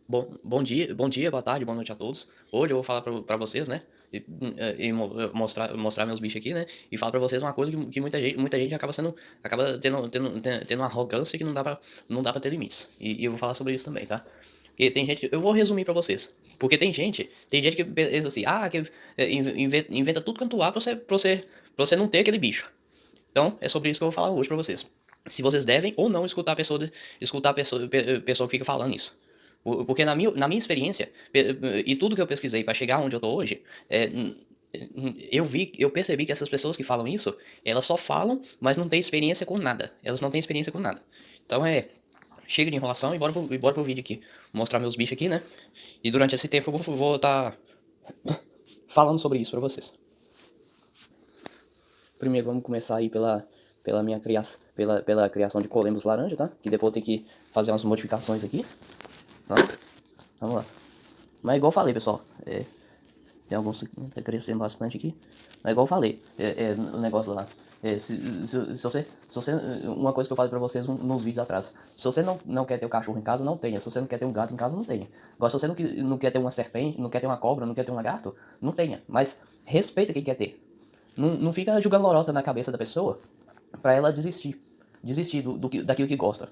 Bom dia, boa tarde, boa noite a todos. Hoje eu vou falar pra vocês, né? Mostrar meus bichos aqui, né? E falar pra vocês uma coisa que muita gente acaba tendo uma arrogância que não dá pra ter limites. E eu vou falar sobre isso também, tá? Porque tem gente, eu vou resumir pra vocês. Porque tem gente que pensa assim, inventa tudo quanto há pra você não ter aquele bicho. Então, é sobre isso que eu vou falar hoje pra vocês. Se vocês devem ou não escutar a pessoa que fica falando isso. Porque na minha experiência, e tudo que eu pesquisei pra chegar onde eu tô hoje, eu percebi que essas pessoas que falam isso, elas só falam, mas não têm experiência com nada. Elas não têm experiência com nada. Então chega de enrolação e bora pro vídeo aqui. Vou mostrar meus bichos aqui, né? E durante esse tempo eu vou tá falando sobre isso pra vocês. Primeiro vamos começar aí pela minha criação, pela criação de colembos laranja, tá? Que depois eu tenho que fazer umas modificações aqui, tá? Vamos lá. Mas igual eu falei, pessoal, tem alguns que tá crescendo bastante aqui. Mas igual eu falei, o negócio lá. Uma coisa que eu falei pra vocês nos vídeos atrás. Se você não quer ter um cachorro em casa, não tenha. Se você não quer ter um gato em casa, não tenha. Agora, se você não quer ter uma serpente, não quer ter uma cobra, não quer ter um lagarto, não tenha. Mas respeita quem quer ter. Não fica jogando lorota na cabeça da pessoa pra ela desistir. Desistir daquilo que gosta.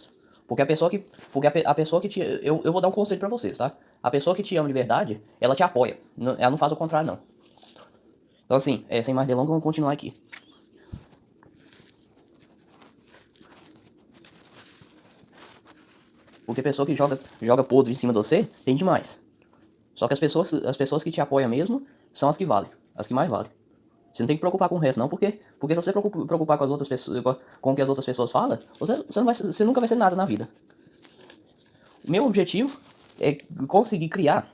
Porque a pessoa que. Porque a pessoa que te. Eu vou dar um conselho pra vocês, tá? A pessoa que te ama de verdade, ela te apoia. Ela não faz o contrário, não. Então, assim, sem mais delongas, vamos continuar aqui. Porque a pessoa que joga podre em cima de você, tem demais. Só que as pessoas que te apoiam mesmo são as que valem. As que mais valem. Você não tem que preocupar com o resto, não, porque se você preocupar com as outras pessoas, com o que as outras pessoas falam, você nunca vai ser nada na vida. O meu objetivo é conseguir criar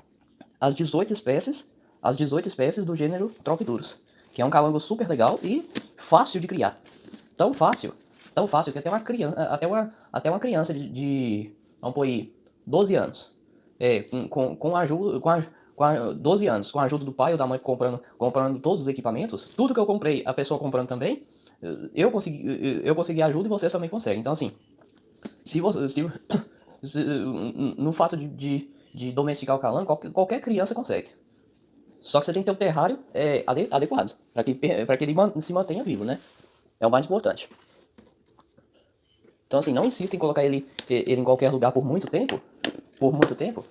as 18 espécies, as 18 espécies do gênero Tropidurus, que é um calango super legal e fácil de criar. Tão fácil que até uma criança vamos pôr aí, 12 anos, com a ajuda, 12 anos, com a ajuda do pai ou da mãe comprando todos os equipamentos, tudo que eu comprei, a pessoa comprando também, eu consegui ajuda e vocês também conseguem. Então, assim, se você, no fato de domesticar o calango, qualquer criança consegue. Só que você tem que ter um terrário adequado, para que ele se mantenha vivo, né? É o mais importante. Então, assim, não insista em colocar ele em qualquer lugar por muito tempo,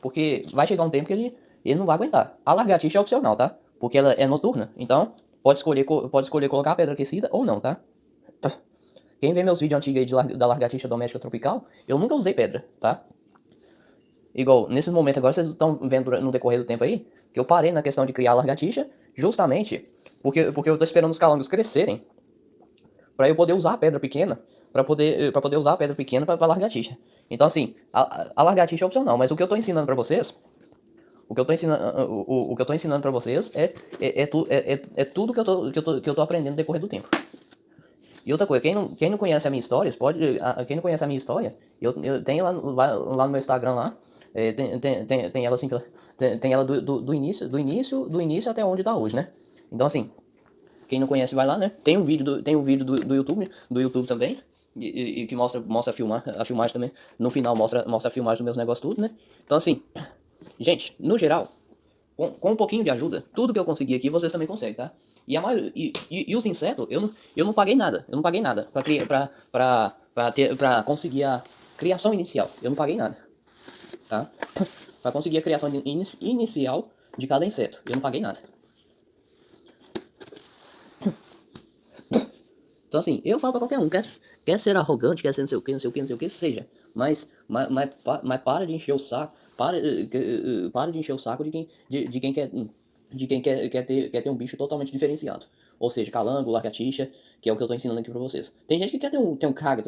porque vai chegar um tempo que ele não vai aguentar. A lagartixa é opcional, tá? Porque ela é noturna, então pode escolher colocar a pedra aquecida ou não, tá? Quem vê meus vídeos antigos aí da lagartixa doméstica tropical, eu nunca usei pedra, tá? Igual, nesse momento agora, vocês estão vendo no decorrer do tempo aí, que eu parei na questão de criar a lagartixa, justamente porque eu tô esperando os calangos crescerem, para eu poder usar a pedra pequena, para poder usar a pedra pequena para lagartixa. Então, assim, a lagartixa é opcional, mas o que eu tô ensinando para vocês, o que eu tô ensinando para vocês é tudo que eu tô aprendendo no decorrer do tempo. E outra coisa, quem não conhece a minha história, quem não conhece a minha história, eu tenho lá no meu Instagram lá, tem ela assim, tem ela do início até onde tá hoje, né? Então, assim, quem não conhece vai lá, né? Tem um vídeo do YouTube também, e que mostra a filmagem também. No final mostra a filmagem dos meus negócios tudo, né? Então, assim, gente, no geral, com um pouquinho de ajuda, tudo que eu consegui aqui, vocês também conseguem, tá? E os insetos, eu não paguei nada. Eu não paguei nada pra conseguir a criação inicial. Eu não paguei nada, tá? Pra conseguir a criação inicial de cada inseto. Eu não paguei nada. Então, assim, eu falo pra qualquer um, quer ser arrogante, quer ser não sei o que, não sei o que, não sei o que, seja. Mas para de encher o saco, para de encher o saco de quem quer ter um bicho totalmente diferenciado. Ou seja, calango, lagartixa, que é o que eu tô ensinando aqui pra vocês. Tem gente que quer ter um cacto,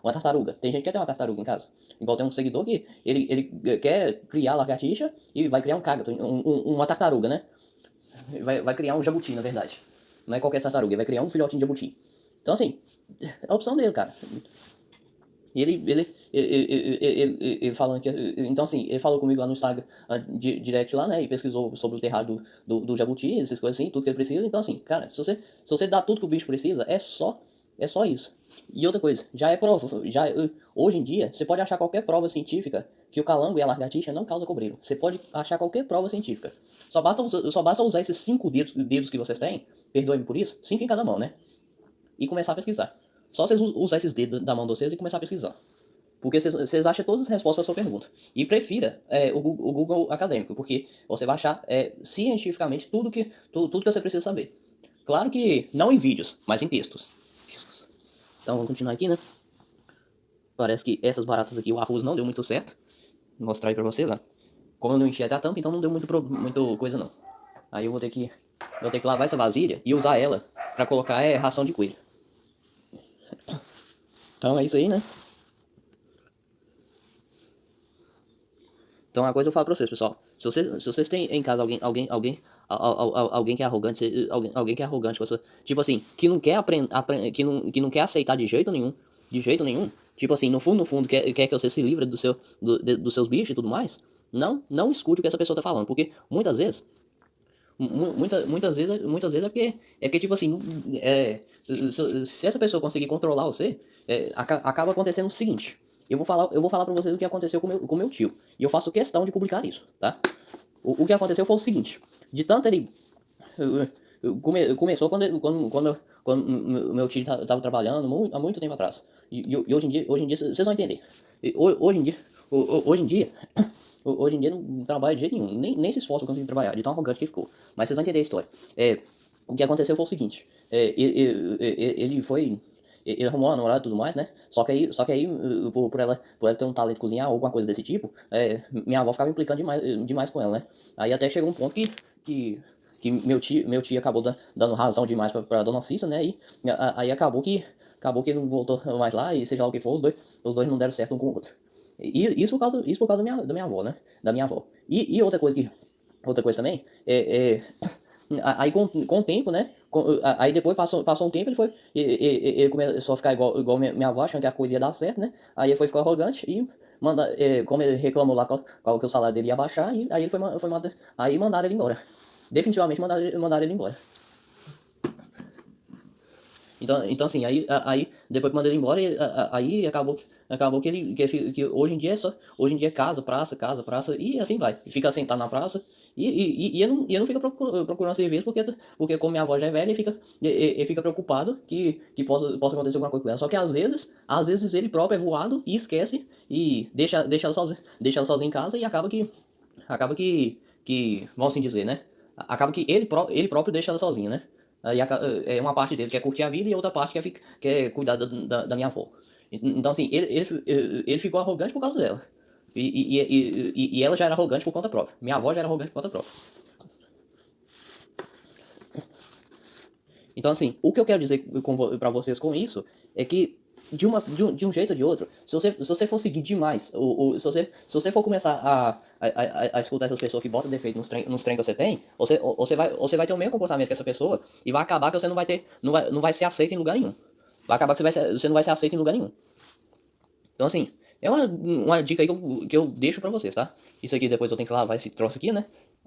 uma tartaruga. Tem gente que quer ter uma tartaruga em casa. Igual tem um seguidor que ele quer criar lagartixa e vai criar um cacto, uma tartaruga, né? Vai criar um jabuti, na verdade. Não é qualquer tartaruga, ele vai criar um filhotinho de jabuti. Então, assim, é a opção dele, cara. E ele falando que. Então, assim, ele falou comigo lá no Instagram, direct lá, né? E pesquisou sobre o terrário do jabuti, essas coisas assim, tudo que ele precisa. Então, assim, cara, se você dá tudo que o bicho precisa, é só É só isso. E outra coisa, já é prova, hoje em dia, você pode achar qualquer prova científica que o calango e a lagartixa não causam cobreiro. Você pode achar qualquer prova científica. Só basta usar esses 5 dedos que vocês têm, perdoe-me por isso, 5 em cada mão, né? E começar a pesquisar. Só vocês usar esses dedos da mão de vocês e começar a pesquisar. Porque vocês acham todas as respostas para a sua pergunta. E prefira o Google acadêmico, porque você vai achar cientificamente tudo que você precisa saber. Claro que não em vídeos, mas em textos. Então vamos continuar aqui, né? Parece que essas baratas aqui, o arroz não deu muito certo. Vou mostrar aí pra vocês, ó. Como eu não enchi até a tampa, então não deu muito coisa não. Aí eu vou ter que lavar essa vasilha e usar ela pra colocar ração de coelho. Então é isso aí, né? Então uma coisa eu falo pra vocês, pessoal. Se vocês têm em casa alguém que é arrogante, alguém que é arrogante com essa, tipo assim, que não quer aprender, que não quer aceitar de jeito nenhum, tipo assim, no fundo quer que você se livre dos seus bichos e tudo mais, não escute o que essa pessoa tá falando, porque muitas vezes é porque tipo assim, se essa pessoa conseguir controlar você, acaba acontecendo o seguinte. Eu vou falar pra vocês o que aconteceu com meu tio. E eu faço questão de publicar isso, tá? O que aconteceu foi o seguinte. De tanto ele... Começou quando meu tio tava trabalhando há muito tempo atrás. E hoje em dia vocês vão entender. Hoje em dia... Hoje em dia não trabalha de jeito nenhum. Nem se esforça pra conseguir trabalhar, de tão arrogante que ficou. Mas vocês vão entender a história. O que aconteceu foi o seguinte. Ele foi... Ele arrumou uma namorada e tudo mais, né? Só que aí por ela ter um talento de cozinhar ou alguma coisa desse tipo, minha avó ficava implicando demais com ela, né? Aí até chegou um ponto que meu tio acabou dando razão demais pra dona Cissa, né? E aí acabou que ele não voltou mais lá, e seja lá o que for, os dois não deram certo um com o outro. E isso por causa da minha avó, né? Da minha avó. E outra coisa também, aí com o tempo, né? Aí depois passou um tempo, ele começou a ficar igual minha avó, achando que a coisa ia dar certo, né? Aí ele foi ficar arrogante e como ele reclamou lá que o salário dele ia baixar, e aí ele aí mandaram ele embora. Definitivamente mandaram ele embora. Então assim, aí depois que mandou ele embora, aí acabou que hoje em dia é casa, praça, e assim vai. Fica sentado na praça, e ele não fica procurando serviço, porque como minha avó já é velha, ele fica preocupado que possa acontecer alguma coisa com ela. Só que às vezes ele próprio é voado e esquece, e deixa ela sozinha em casa, e vamos assim dizer, né? Acaba que ele próprio deixa ela sozinha, né? Aí uma parte dele quer curtir a vida, e outra parte quer cuidar da minha avó. Então, assim, ele ficou arrogante por causa dela. E ela já era arrogante por conta própria. Minha avó já era arrogante por conta própria. Então, assim, o que eu quero dizer pra vocês com isso é que, de um jeito ou de outro, se você for seguir demais, se você for começar a escutar essas pessoas que botam defeito nos trem que você tem, você vai ter o mesmo comportamento que essa pessoa, e vai acabar que você não vai ser aceito em lugar nenhum. Vai acabar que você não vai ser aceito em lugar nenhum. Então, assim, é uma dica aí que eu deixo pra vocês, tá? Isso aqui depois eu tenho que lavar esse troço aqui, né?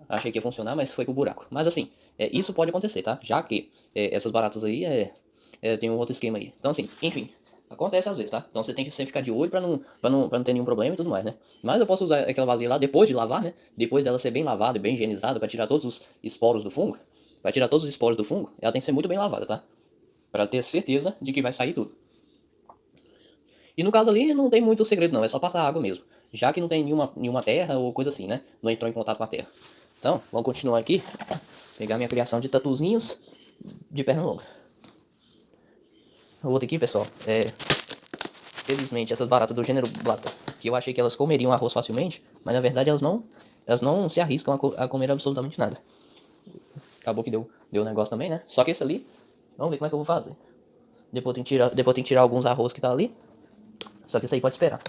Achei que ia funcionar, mas foi pro buraco. Mas assim, isso pode acontecer, tá? Já que essas baratas aí tem um outro esquema aí. Então assim, enfim, acontece às vezes, tá? Então você tem que sempre ficar de olho pra não ter nenhum problema e tudo mais, né? Mas eu posso usar aquela vasilha lá depois de lavar, né? Depois dela ser bem lavada, bem higienizada, pra tirar todos os esporos do fungo. Pra tirar todos os esporos do fungo, ela tem que ser muito bem lavada, tá? Pra ter certeza de que vai sair tudo. E no caso ali não tem muito segredo não, é só passar água mesmo. Já que não tem nenhuma terra ou coisa assim, né? Não entrou em contato com a terra. Então, vamos continuar aqui. Pegar minha criação de tatuzinhos de perna longa. O outro aqui, pessoal, felizmente, essas baratas do gênero blata, que eu achei que elas comeriam arroz facilmente, mas na verdade elas não se arriscam a comer absolutamente nada. Acabou que deu um negócio também, né? Só que esse ali, vamos ver como é que eu vou fazer. Depois tem que tirar alguns arroz que tá ali. Só que isso aí pode esperar.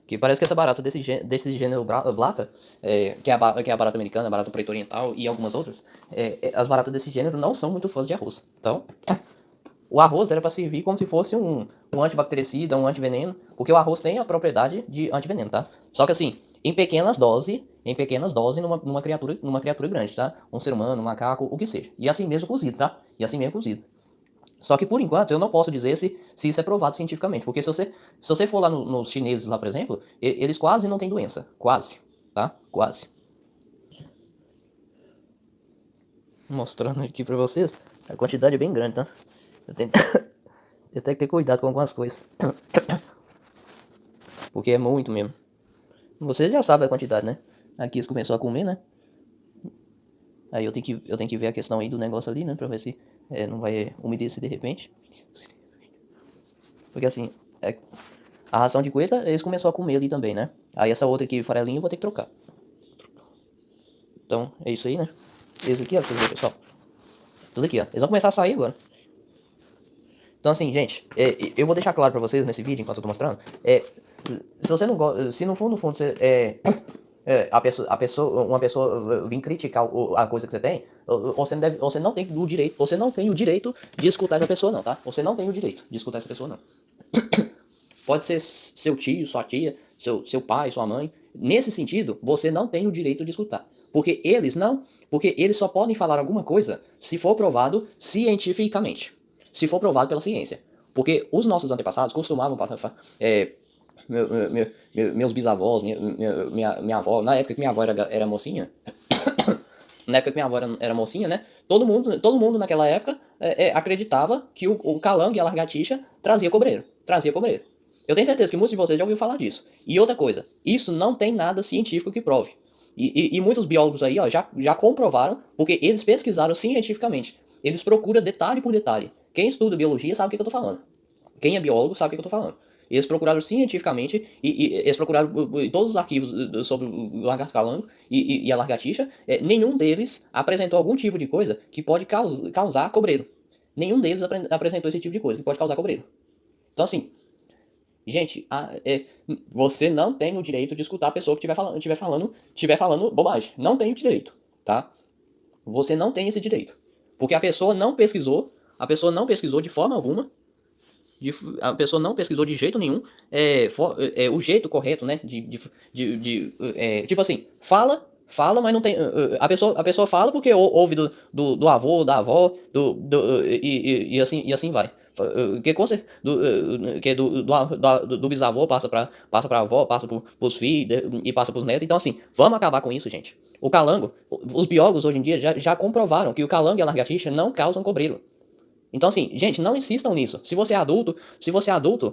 Que parece que essa barata desse gênero blata, que é a barata americana, a barata preta oriental e algumas outras, as baratas desse gênero não são muito fãs de arroz. Então, o arroz era para servir como se fosse um antibactericida, um antiveneno, porque o arroz tem a propriedade de antiveneno, tá? Só que assim, em pequenas doses numa criatura grande, tá? Um ser humano, um macaco, o que seja. E assim mesmo cozido, tá? E assim mesmo cozido. Só que por enquanto eu não posso dizer se isso é provado cientificamente. Porque se você for lá nos chineses lá, por exemplo, eles quase não têm doença. Quase. Tá? Quase. Mostrando aqui pra vocês. A quantidade é bem grande, tá? Eu tenho, eu tenho que ter cuidado com algumas coisas. Porque é muito mesmo. Vocês já sabem a quantidade, né? Aqui eles começaram a comer, né? Aí eu tenho que ver a questão aí do negócio ali, né? Pra ver se não vai umedecer de repente. Porque assim, a ração de coelho, eles começaram a comer ali também, né? Aí essa outra aqui, farelinha, eu vou ter que trocar. Então, é isso aí, né? Esse aqui, ó, pra vocês verem, pessoal. Tudo aqui, ó. Eles vão começar a sair agora. Então, assim, gente, eu vou deixar claro pra vocês nesse vídeo, enquanto eu tô mostrando. Se você não gosta, se no fundo, você, uma pessoa vir criticar a coisa que você tem, você não tem o direito de escutar essa pessoa, não, tá? Você não tem o direito de escutar essa pessoa, não. Pode ser seu tio, sua tia, seu pai, sua mãe. Nesse sentido, você não tem o direito de escutar. Porque eles só podem falar alguma coisa se for provado cientificamente. Se for provado pela ciência. Porque os nossos antepassados costumavam meus bisavós, minha avó, na época que minha avó era mocinha, né? Todo mundo naquela época acreditava que o calango e a lagartixa trazia cobreiro. Eu tenho certeza que muitos de vocês já ouviram falar disso. E outra coisa, isso não tem nada científico que prove. E muitos biólogos aí, ó, já comprovaram, porque eles pesquisaram cientificamente. Eles procuram detalhe por detalhe. Quem estuda biologia sabe o que eu tô falando. Quem é biólogo sabe o que eu tô falando. Eles procuraram cientificamente, e eles procuraram todos os arquivos sobre o lagarto calango e a lagartixa. Nenhum deles apresentou algum tipo de coisa que pode causar cobreiro. Nenhum deles apresentou esse tipo de coisa que pode causar cobreiro. Então, assim, gente, você não tem o direito de escutar a pessoa que estiver falando bobagem. Não tem o direito, tá? Você não tem esse direito. Porque a pessoa não pesquisou de forma alguma. A pessoa não pesquisou de jeito nenhum o jeito correto, né? Tipo assim, fala, mas não tem. A pessoa fala porque ouve do avô, da avó, e assim vai. Do bisavô passa pra avó, passa pros filhos e passa pros netos. Então, assim, vamos acabar com isso, gente. O calango, os biólogos hoje em dia já comprovaram que o calango e a lagartixa não causam cobreiro. Então, assim, gente, não insistam nisso. Se você é adulto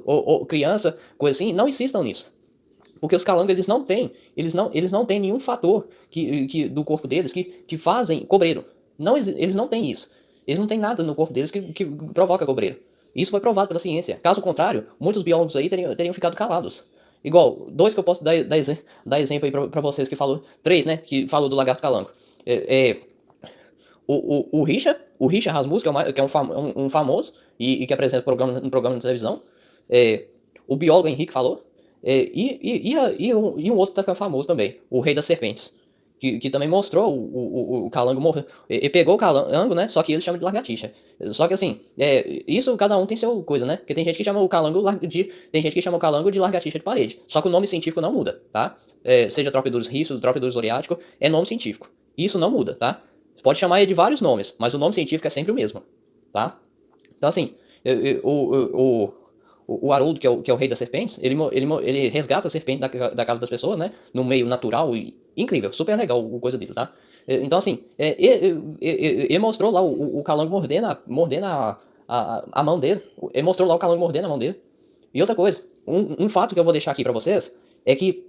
ou criança, coisa assim, não insistam nisso. Porque os calangos, eles não têm nenhum fator do corpo deles que fazem cobreiro. Eles não têm isso. Eles não têm nada no corpo deles que provoca cobreiro. Isso foi provado pela ciência. Caso contrário, muitos biólogos aí teriam ficado calados. Igual, dois que eu posso dar exemplo aí pra vocês que falou, três, né, que falou do lagarto calango. O Richard Rasmussen, que é um famoso e que apresenta um programa de televisão. O biólogo Henrique falou. E um outro que é famoso também, o Rei das Serpentes. Que também mostrou o calango morrer. E pegou o calango, né? Só que ele chama de lagartixa. Só que assim, isso cada um tem seu coisa, né? Porque tem gente que chama o calango de lagartixa de parede. Só que o nome científico não muda, tá? Seja Tropidurus rhisus, Tropidurus oriático, é nome científico. Isso não muda, tá? Você pode chamar ele de vários nomes, mas o nome científico é sempre o mesmo, tá? Então assim, o Haroldo, que é o rei das serpentes, ele resgata a serpente da casa das pessoas, né? No meio natural e incrível, super legal a coisa dele, tá? Então assim, ele mostrou lá o calango mordendo a mão dele. Ele mostrou lá o calango mordendo a mão dele. E outra coisa, um fato que eu vou deixar aqui pra vocês é que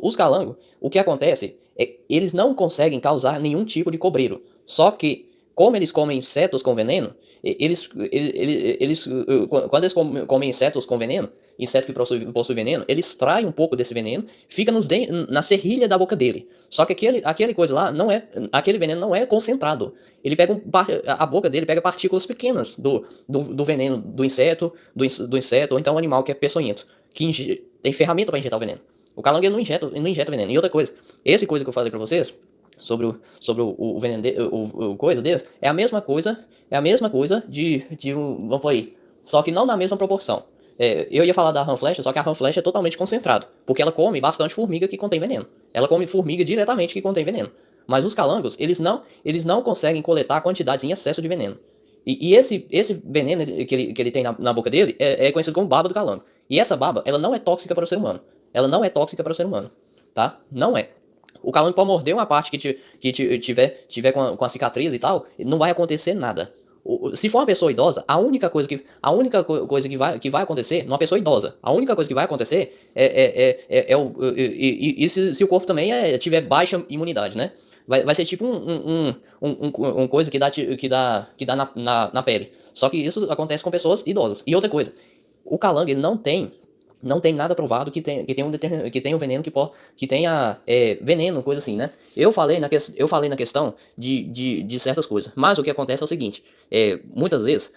os calangos, o que acontece é eles não conseguem causar nenhum tipo de cobreiro. Só que, como eles comem insetos com veneno, quando eles comem insetos com veneno, inseto que possui veneno, eles extraem um pouco desse veneno, fica na serrilha da boca dele. Só que aquele coisa lá, aquele veneno não é concentrado. Ele pega a boca dele pega partículas pequenas do veneno do inseto, ou então um animal que é peçonhento, que tem ferramenta para injetar o veneno. O calango não injeta veneno. E outra coisa, essa coisa que eu falei pra vocês, sobre o veneno o coisa deles, é a mesma coisa de vamos por aí, só que não na mesma proporção. Eu ia falar da rã flecha, só que a rã flecha é totalmente concentrado, porque ela come bastante formiga que contém veneno. Ela come formiga diretamente que contém veneno. Mas os calangos, eles não conseguem coletar quantidades em excesso de veneno. E esse veneno que ele tem na boca dele é conhecido como baba do calango. E essa baba, ela não é tóxica para o ser humano. Ela não é tóxica para o ser humano, tá? Não é. O calango pode morder uma parte tiver com a cicatriz e tal, não vai acontecer nada. Se for uma pessoa idosa, a única coisa que vai acontecer, numa pessoa idosa, a única coisa que vai acontecer se o corpo também tiver baixa imunidade, né? Vai ser tipo um coisa que dá na pele. Só que isso acontece com pessoas idosas. E outra coisa, o calango ele não tem nada provado que tenha um veneno que tenha veneno, coisa assim, né? Eu falei na questão de certas coisas, mas o que acontece é o seguinte, muitas vezes,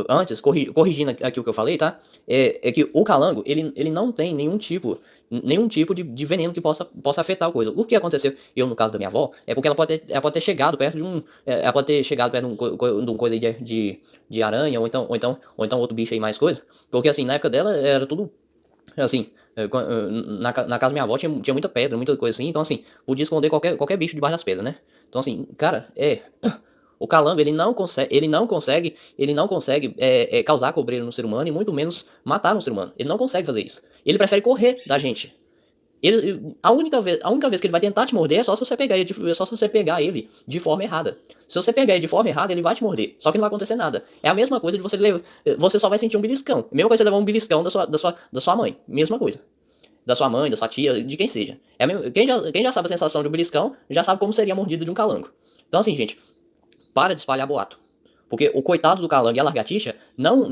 antes, corrigindo aqui o que eu falei, tá? É que o calango, ele não tem nenhum tipo de veneno que possa afetar a coisa. O que aconteceu, no caso da minha avó, é porque ela pode ter chegado perto de um coisa aí de aranha, ou então outro bicho aí mais coisa, porque assim, na época dela era tudo assim, na casa da minha avó tinha muita pedra, muita coisa assim, então assim, podia esconder qualquer bicho debaixo das pedras, né? Então assim, cara, o calango, ele não consegue causar cobreiro no ser humano e muito menos matar um ser humano. Ele não consegue fazer isso. Ele prefere correr da gente. A única vez que ele vai tentar te morder é só se você pegar ele de forma errada. Se você pegar ele de forma errada, ele vai te morder. Só que não vai acontecer nada. É a mesma coisa de você só vai sentir um beliscão. Mesma coisa de levar um beliscão da sua mãe. Mesma coisa. Da sua mãe, da sua tia, de quem seja. Quem já sabe a sensação de um beliscão, já sabe como seria a mordida de um calango. Então assim, gente, para de espalhar boato. Porque o coitado do calango e a lagartixa não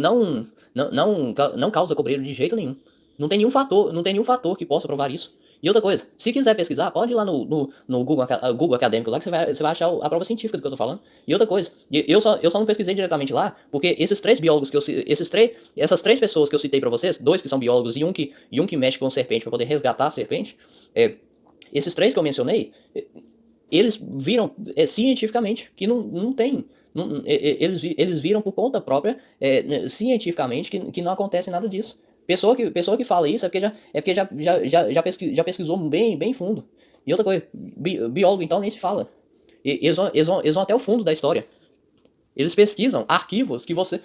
causa cobreiro de jeito nenhum. Não tem nenhum fator que possa provar isso. E outra coisa, se quiser pesquisar, pode ir lá no Google Acadêmico lá que você vai achar a prova científica do que eu tô falando. E outra coisa, eu só não pesquisei diretamente lá, porque esses três biólogos essas três pessoas que eu citei pra vocês, dois que são biólogos e um que mexe com serpente pra poder resgatar a serpente, esses três que eu mencionei, eles viram cientificamente que não tem. Eles viram por conta própria, cientificamente, que não acontece nada disso. Pessoa que fala isso já pesquisou bem fundo. E outra coisa, biólogo então nem se fala. Eles vão até o fundo da história. Eles pesquisam arquivos que você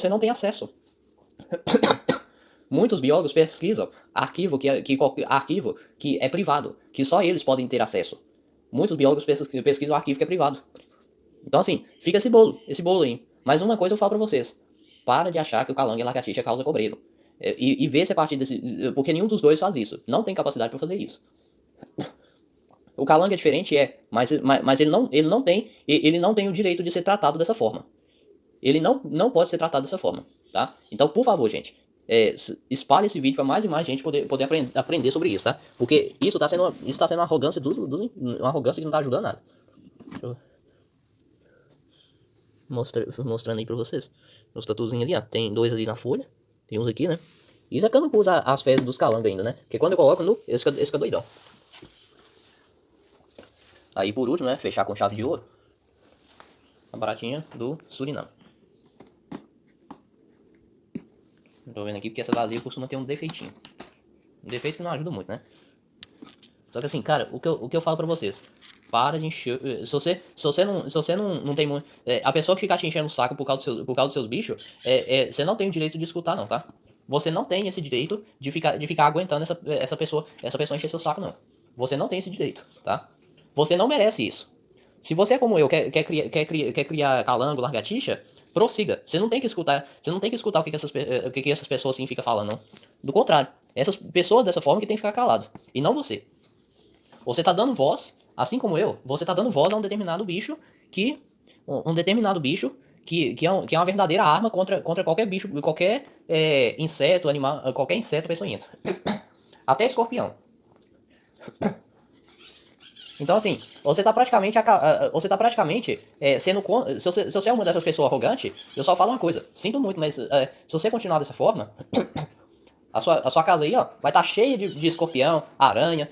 não tem acesso. Muitos biólogos pesquisam arquivo que é privado, que só eles podem ter acesso. Muitos biólogos pesquisam arquivo que é privado. Então assim, fica esse bolo aí. Mas uma coisa eu falo pra vocês. Para de achar que o calango e a lagartixa causa cobreiro. E vê se a partir desse... Porque nenhum dos dois faz isso. Não tem capacidade pra fazer isso. O calango é diferente, mas ele não tem o direito de ser tratado dessa forma. Ele não pode ser tratado dessa forma, tá? Então, por favor, gente, espalhe esse vídeo pra mais e mais gente poder aprender sobre isso, tá? Porque isso tá sendo uma arrogância uma arrogância que não tá ajudando nada. Deixa eu... mostrando aí pra vocês. Os tatuzinhos ali, ó. Tem dois ali na folha. Tem uns aqui, né? E isso é que eu não pus as fezes dos calangos ainda, né? Porque quando eu coloco no... Esse que é doidão. Aí por último, né? Fechar com chave de ouro. A baratinha do Suriname. Tô vendo aqui porque essa vazia costuma ter um defeitinho. Um defeito que não ajuda muito, né? Só que assim, cara, o que eu falo pra vocês, para de encher. Se você não tem muito. A pessoa que ficar te enchendo o saco por causa dos seus bichos, você não tem o direito de escutar, não, tá? Você não tem esse direito de ficar aguentando essa pessoa encher seu saco, não. Você não tem esse direito, tá? Você não merece isso. Se você é como eu, quer criar calango, lagartixa, prossiga. Você não tem que escutar o que essas pessoas assim ficam falando, não. Do contrário, essas pessoas dessa forma que tem que ficar calado. E não você. Você tá dando voz, assim como eu, você tá dando voz a um determinado bicho que é uma verdadeira arma contra qualquer bicho, qualquer inseto, animal, qualquer inseto peçonhento. Até escorpião. Então assim, você tá praticamente sendo... Se você é uma dessas pessoas arrogantes, eu só falo uma coisa. Sinto muito, mas se você continuar dessa forma... A sua casa aí, ó, vai estar cheia de escorpião, aranha,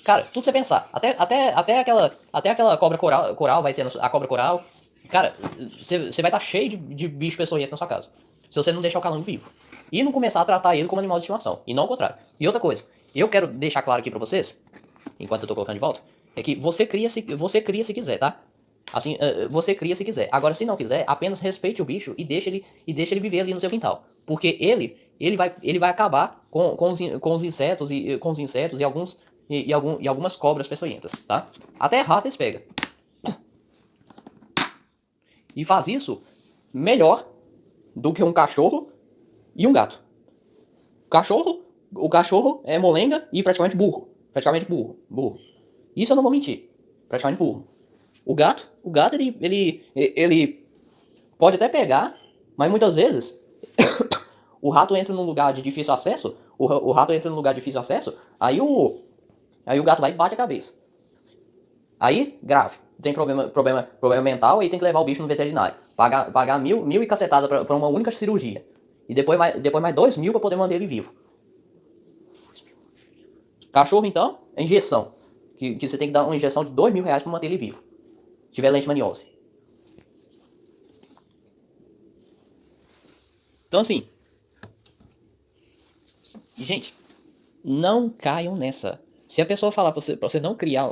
cara, tudo você pensar. Até aquela cobra coral vai ter a cobra coral. Cara, você vai estar cheio de bicho peçonhento na sua casa. Se você não deixar o calango vivo. E não começar a tratar ele como animal de estimação. E não o contrário. E outra coisa, eu quero deixar claro aqui pra vocês, enquanto eu tô colocando de volta, É que você cria se quiser, tá? Assim, você cria se quiser. Agora, se não quiser, apenas respeite o bicho e deixa ele viver ali no seu quintal. Porque ele vai acabar com os insetos e algumas cobras peçonhentas, tá? Até rato eles pegam. E faz isso melhor do que um cachorro e um gato. O cachorro é molenga e praticamente burro. Praticamente burro. Burro. Isso eu não vou mentir. Praticamente burro. O gato ele pode até pegar, mas muitas vezes o rato entra num lugar de difícil acesso, o rato entra num lugar de difícil acesso, aí o gato vai e bate a cabeça. Aí, grave. Tem problema mental, aí tem que levar o bicho no veterinário. Pagar mil e cacetada pra uma única cirurgia. E depois mais 2.000 pra poder manter ele vivo. Cachorro, então, é injeção. Que você tem que dar uma injeção de R$ 2.000 pra manter ele vivo. Se tiver leishmaniose. Então, assim, gente, não caiam nessa. Se a pessoa falar pra você não criar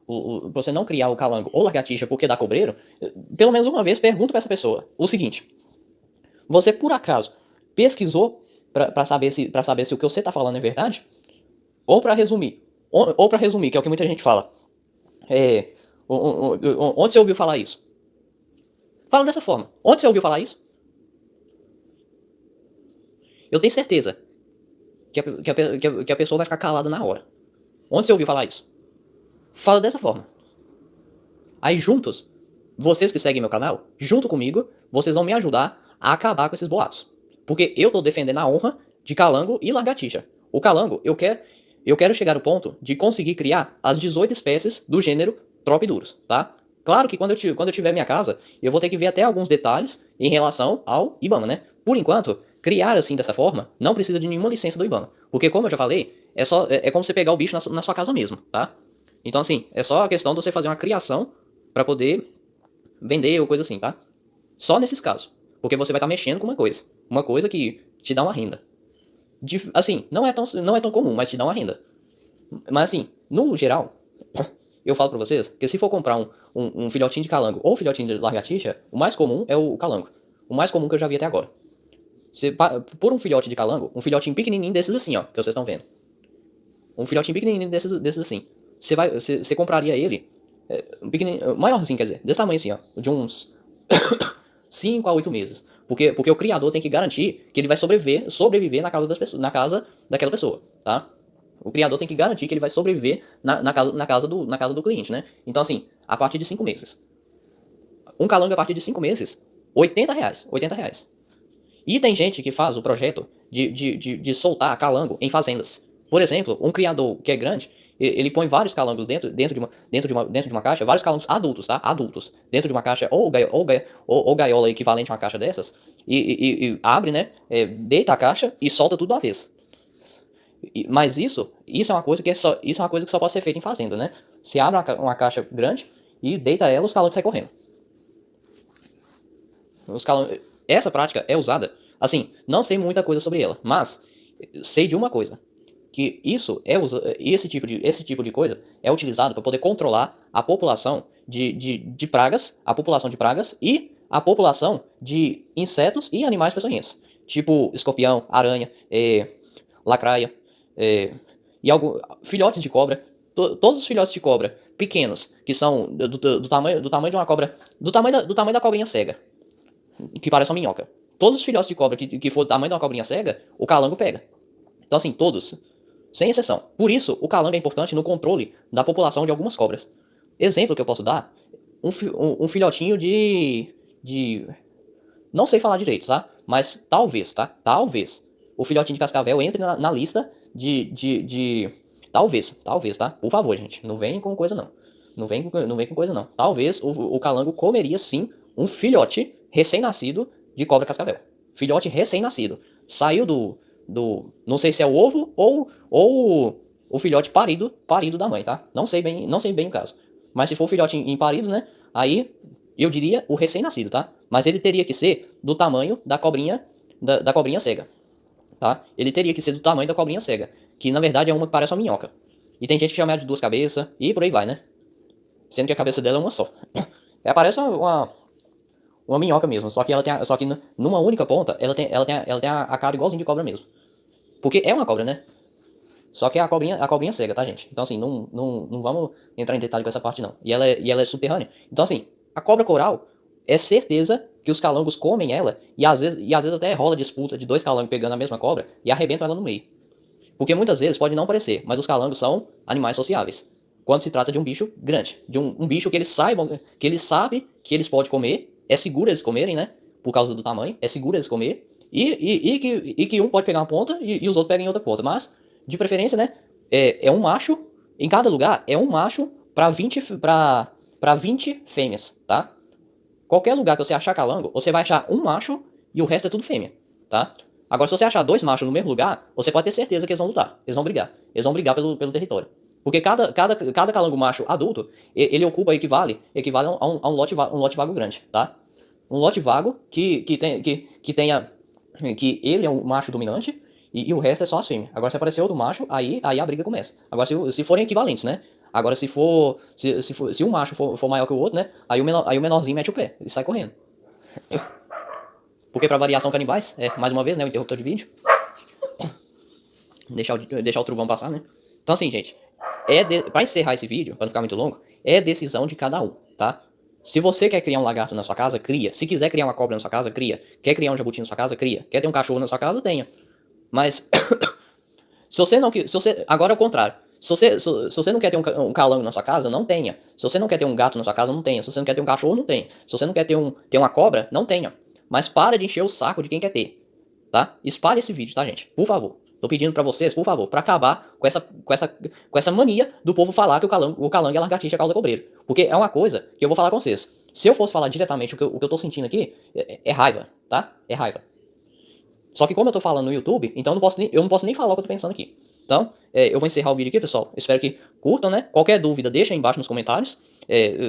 pra você não criar o calango ou lagartixa porque dá cobreiro, pelo menos uma vez pergunta pra essa pessoa o seguinte: você por acaso pesquisou pra saber se o que você tá falando é verdade? Ou pra resumir, que é o que muita gente fala. É, onde você ouviu falar isso? Fala dessa forma. Onde você ouviu falar isso? Eu tenho certeza que a pessoa vai ficar calada na hora. Onde você ouviu falar isso? Fala dessa forma. Aí juntos, vocês que seguem meu canal, junto comigo, vocês vão me ajudar a acabar com esses boatos. Porque eu tô defendendo a honra de calango e lagartixa. O calango, eu quero chegar ao ponto de conseguir criar as 18 espécies do gênero Tropidurus, tá? Claro que quando eu tiver minha casa, eu vou ter que ver até alguns detalhes em relação ao IBAMA, né? Por enquanto, criar assim dessa forma não precisa de nenhuma licença do IBAMA. Porque como eu já falei, é como você pegar o bicho na sua casa mesmo, tá? Então assim, é só a questão de você fazer uma criação pra poder vender ou coisa assim, tá? Só nesses casos. Porque você vai estar mexendo com uma coisa. Uma coisa que te dá uma renda. Assim, não é tão comum, mas te dá uma renda. Mas assim, no geral, eu falo pra vocês que se for comprar um filhotinho de calango ou um filhotinho de lagartixa, o mais comum é o calango. O mais comum que eu já vi até agora. Por um filhote de calango, um filhotinho pequenininho desses assim, ó, que vocês estão vendo. Um filhotinho pequenininho desses assim. Você compraria ele, um pequenininho, maiorzinho, quer dizer, desse tamanho assim, ó, de uns 5 a 8 meses. Porque o criador tem que garantir que ele vai sobreviver na casa das pessoas, na casa daquela pessoa, tá? O criador tem que garantir que ele vai sobreviver na casa do cliente, né? Então, assim, a partir de 5 meses. Um calango a partir de 5 meses, R$ 80. R$ 80. E tem gente que faz o projeto de soltar calango em fazendas. Por exemplo, um criador que é grande, ele põe vários calangos dentro de uma caixa, vários calangos adultos, tá? Adultos. Dentro de uma caixa, ou gaiola equivalente a uma caixa dessas, e abre, né? Deita a caixa e solta tudo de uma vez. Mas isso é uma coisa que só pode ser feita em fazenda, né? Você abre uma caixa grande e deita ela, os calangos saem correndo. Essa prática é usada, assim, não sei muita coisa sobre ela, mas sei de uma coisa, que esse tipo de coisa é utilizado para poder controlar a população de pragas, e a população de insetos e animais peçonhentos, tipo escorpião, aranha, lacraia, filhotes de cobra. Todos os filhotes de cobra pequenos, que são do tamanho de uma cobra, do tamanho da cobrinha cega, que parece uma minhoca. Todos os filhotes de cobra que for do tamanho de uma cobrinha cega, o calango pega. Então assim, todos, sem exceção. Por isso, o calango é importante no controle da população de algumas cobras. Exemplo que eu posso dar, um filhotinho de... Não sei falar direito, tá? Mas talvez, tá? Talvez o filhotinho de cascavel entre na lista de... Talvez, tá? Por favor, gente, não vem com coisa não. Não vem com coisa não. Talvez o calango comeria sim um filhote recém-nascido de cobra cascavel. Filhote recém-nascido. Saiu não sei se é o ovo ou o filhote parido da mãe, tá? Não sei bem o caso. Mas se for o filhote em parido, né? Aí eu diria o recém-nascido, tá? Mas ele teria que ser do tamanho da cobrinha da cobrinha cega, tá? Ele teria que ser do tamanho da cobrinha cega, que na verdade é uma que parece uma minhoca. E tem gente que chama ela de duas cabeças, e por aí vai, né? Sendo que a cabeça dela é uma só. Ela parece uma minhoca mesmo, só que só que numa única ponta, ela tem a cara igualzinho de cobra mesmo. Porque é uma cobra, né? Só que é a cobrinha cega, tá, gente? Então, assim, não vamos entrar em detalhe com essa parte, não. E ela é subterrânea. Então, assim, a cobra coral é certeza que os calangos comem ela, e às vezes até rola disputa de dois calangos pegando a mesma cobra e arrebentam ela no meio. Porque muitas vezes pode não parecer, mas os calangos são animais sociáveis. Quando se trata de um bicho grande, de um bicho que eles sabem que eles podem comer, é seguro eles comerem, né? Por causa do tamanho, é seguro eles comer, e que um pode pegar uma ponta e os outros pegam em outra ponta. Mas, de preferência, né? É um macho, em cada lugar, é um macho para 20 fêmeas, tá? Qualquer lugar que você achar calango, você vai achar um macho e o resto é tudo fêmea, tá? Agora, se você achar dois machos no mesmo lugar, você pode ter certeza que eles vão lutar. Eles vão brigar. Eles vão brigar pelo território. Porque cada calango macho adulto, ele ocupa, equivale a um lote vago grande, tá? Um lote vago que tenha. Que ele é um macho dominante e o resto é só as fêmeas. Agora, se aparecer outro macho, aí a briga começa. Agora, se forem equivalentes, né? Agora, se um macho for maior que o outro, né? Aí o menorzinho mete o pé e sai correndo. Porque pra variação canibais, mais uma vez, né? O interruptor de vídeo. Deixar o trovão passar, né? Então, assim, gente, pra encerrar esse vídeo, pra não ficar muito longo, é decisão de cada um, tá? Se você quer criar um lagarto na sua casa, cria. Se quiser criar uma cobra na sua casa, cria. Quer criar um jabuti na sua casa, cria. Quer ter um cachorro na sua casa, tenha. Mas se você não se você agora é o contrário. Se você não quer ter um calango na sua casa, não tenha. Se você não quer ter um gato na sua casa, não tenha. Se você não quer ter um cachorro, não tenha. Se você não quer ter uma cobra, não tenha. Mas para de encher o saco de quem quer ter, tá? Espalhe esse vídeo, tá, gente? Por favor. Tô pedindo pra vocês, por favor, pra acabar com essa mania do povo falar que o calango e a lagartixa causa cobreiro. Porque é uma coisa que eu vou falar com vocês. Se eu fosse falar diretamente o que eu tô sentindo aqui, é raiva, tá? É raiva. Só que como eu tô falando no YouTube, então eu não posso nem falar o que eu tô pensando aqui. Então, eu vou encerrar o vídeo aqui, pessoal. Espero que curtam, né? Qualquer dúvida, deixa aí embaixo nos comentários.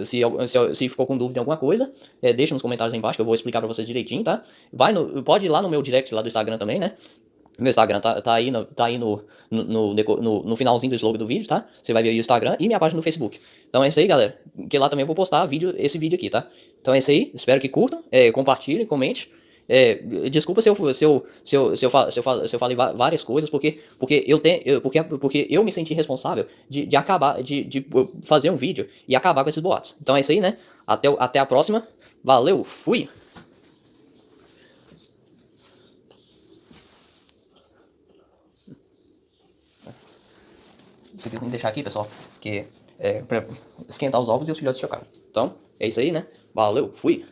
Se ficou com dúvida em alguma coisa, deixa nos comentários aí embaixo que eu vou explicar pra vocês direitinho, tá? Pode ir lá no meu direct lá do Instagram também, né? Meu Instagram tá aí, no finalzinho do slogan do vídeo, tá? Você vai ver aí o Instagram e minha página no Facebook. Então é isso aí, galera. Que lá também eu vou postar esse vídeo aqui, tá? Então é isso aí. Espero que curtam, compartilhem, comente. Desculpa se eu falei várias coisas, porque eu me senti responsável de acabar, de fazer um vídeo e acabar com esses boatos. Então é isso aí, né? Até a próxima. Valeu, fui! Isso aqui eu tenho que deixar aqui, pessoal, que pra esquentar os ovos e os filhotes chocarem. Então, é isso aí, né? Valeu, fui!